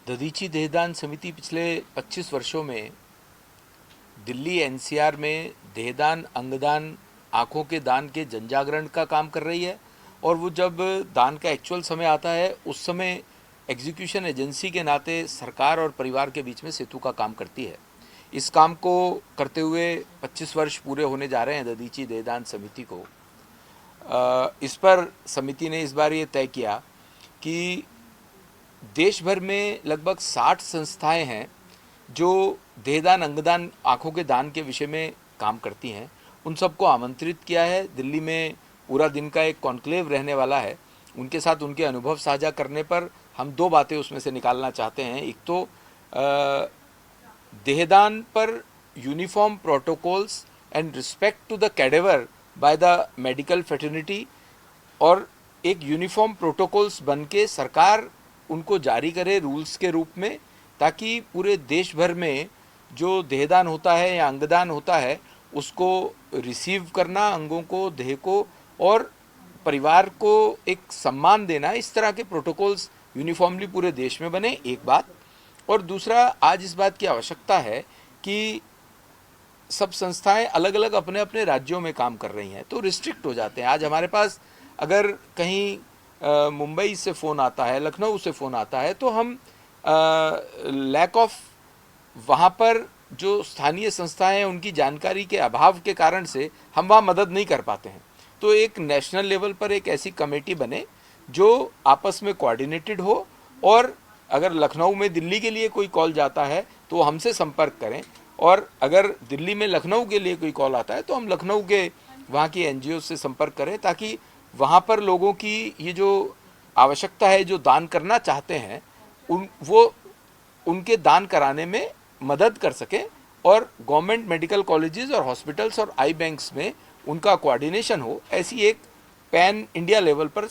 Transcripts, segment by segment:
दधीची देहदान समिति पिछले 25 वर्षों में दिल्ली एनसीआर में देहदान, अंगदान, आँखों के दान के जनजागरण का काम कर रही है। और वो जब दान का एक्चुअल समय आता है उस समय एग्जीक्यूशन एजेंसी के नाते सरकार और परिवार के बीच में सेतु का काम करती है। इस काम को करते हुए 25 वर्ष पूरे होने जा रहे हैं दधीची देहदान समिति को। इस पर समिति ने इस बार ये तय किया कि देश भर में लगभग 60 संस्थाएं हैं जो देहदान, अंगदान, आँखों के दान के विषय में काम करती हैं। उन सबको आमंत्रित किया है। दिल्ली में पूरा दिन का एक कॉन्क्लेव रहने वाला है। उनके साथ उनके अनुभव साझा करने पर हम दो बातें उसमें से निकालना चाहते हैं। एक तो देहदान पर uniform protocols and respect to the cadaver by the medical fraternity, और एक यूनिफॉर्म प्रोटोकॉल्स बन के सरकार उनको जारी करे रूल्स के रूप में, ताकि पूरे देश भर में जो देहदान होता है या अंगदान होता है उसको रिसीव करना, अंगों को, देह को और परिवार को एक सम्मान देना, इस तरह के प्रोटोकॉल्स यूनिफॉर्मली पूरे देश में बने, एक बात। और दूसरा, आज इस बात की आवश्यकता है कि सब संस्थाएं अलग अलग अपने अपने राज्यों में काम कर रही हैं तो रिस्ट्रिक्ट हो जाते हैं। आज हमारे पास अगर कहीं मुंबई से फ़ोन आता है, लखनऊ से फ़ोन आता है, तो हम लैक ऑफ वहाँ पर जो स्थानीय संस्थाएं हैं उनकी जानकारी के अभाव के कारण से हम वहाँ मदद नहीं कर पाते हैं। तो एक नेशनल लेवल पर एक ऐसी कमेटी बने जो आपस में कोऑर्डिनेटेड हो, और अगर लखनऊ में दिल्ली के लिए कोई कॉल जाता है तो हमसे संपर्क करें, और अगर दिल्ली में लखनऊ के लिए कोई कॉल आता है तो हम लखनऊ के वहाँ की एनजीओ से संपर्क करें, ताकि वहाँ पर लोगों की ये जो आवश्यकता है, जो दान करना चाहते हैं, वो उनके दान कराने में मदद कर सकें, और गवर्नमेंट मेडिकल कॉलेजेस और हॉस्पिटल्स और आई बैंक्स में उनका कोऑर्डिनेशन हो। ऐसी एक पैन इंडिया लेवल पर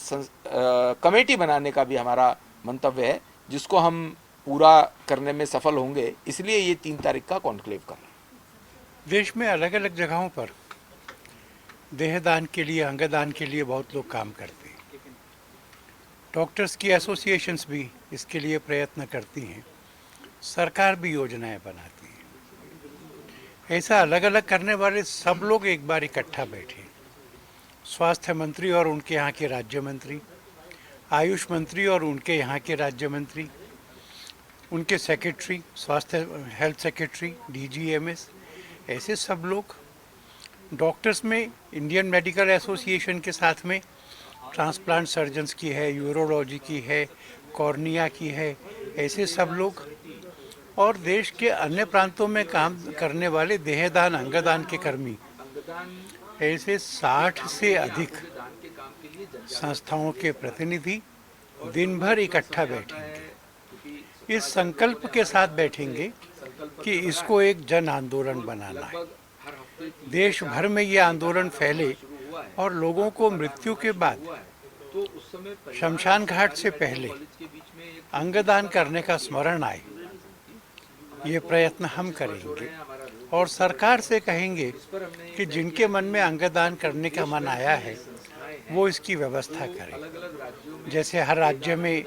कमेटी बनाने का भी हमारा मंतव्य है, जिसको हम पूरा करने में सफल होंगे। इसलिए ये 3 तारीख का कॉन्क्लेव कर रहे हैं। देश में अलग अलग जगहों पर देहदान के लिए, अंगदान के लिए बहुत लोग काम करते हैं। डॉक्टर्स की एसोसिएशंस भी इसके लिए प्रयत्न करती हैं, सरकार भी योजनाएं बनाती है। ऐसा अलग अलग करने वाले सब लोग एक बार इकट्ठा बैठे, स्वास्थ्य मंत्री और उनके यहाँ के राज्य मंत्री, आयुष मंत्री और उनके यहाँ के राज्य मंत्री, उनके सेक्रेटरी, स्वास्थ्य हेल्थ सेक्रेटरी, डीजीएमएस, ऐसे सब लोग, डॉक्टर्स में इंडियन मेडिकल एसोसिएशन के साथ में ट्रांसप्लांट सर्जन्स की है, यूरोलॉजी की है, कॉर्निया की है, ऐसे सब लोग, और देश के अन्य प्रांतों में काम करने वाले देहदान, अंगदान के कर्मी, ऐसे 60 से अधिक संस्थाओं के प्रतिनिधि दिन भर इकट्ठा बैठेंगे। इस संकल्प के साथ बैठेंगे कि इसको एक जन आंदोलन बनाना है, देश भर में ये आंदोलन फैले और लोगों को मृत्यु के बाद शमशान घाट से पहले अंगदान करने का स्मरण आए। ये प्रयत्न हम करेंगे और सरकार से कहेंगे कि जिनके मन में अंगदान करने का मन आया है वो इसकी व्यवस्था करें। जैसे हर राज्य में,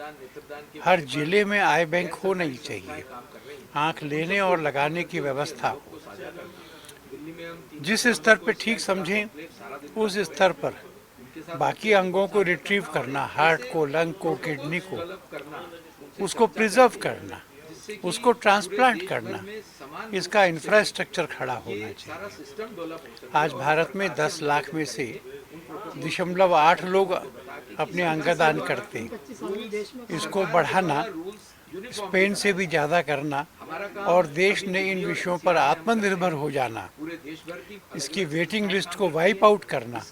हर जिले में आई बैंक होनी चाहिए, आंख लेने और लगाने की व्यवस्था हो। जिस स्तर पर ठीक समझें उस स्तर पर बाकी अंगों को रिट्रीव करना, हार्ट को, लंग को, किडनी को, उसको प्रिजर्व करना, उसको ट्रांसप्लांट करना, इसका इंफ्रास्ट्रक्चर खड़ा होना चाहिए। आज भारत में 10 लाख में से 0.8 लोग अपने अंगदान करते हैं। इसको बढ़ाना, स्पेन से भी ज़्यादा करना और देश ने इन विषयों पर आत्मनिर्भर हो जाना, इसकी वेटिंग लिस्ट को वाइप आउट करना,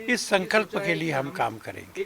इस संकल्प के लिए हम काम करेंगे।